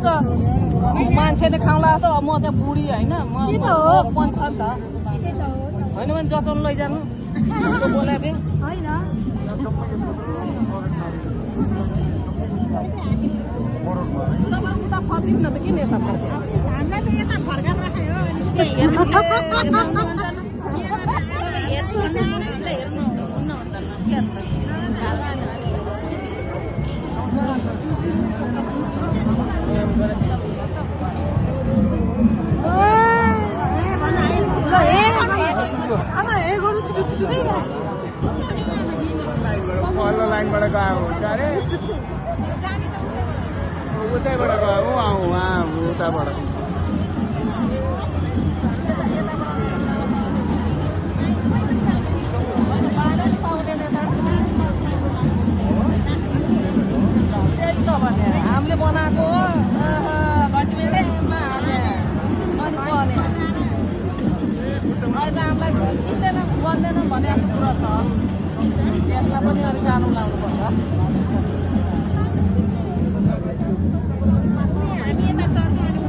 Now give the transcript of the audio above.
हुन्छ मान्छेले खाउँला त म त बुढी होइन म पनि छ नि त होइन भने जताउनु लैजानु बोला बे होइन उता फर्किनु न त किन यता फर्क्यो हामीलाई त यता फर्काएर राख्यो पल्लो लाइनबाट गएको हुन्छ अरे उतैबाट गएको उहाँ उताबाट हामीले बनाएको हामीलाई किन्दैन गर्दैन भने कुरा छ त्यसलाई पनि अलिक जानु लाउनु पर्छ हामी यता सर्छौँ अनि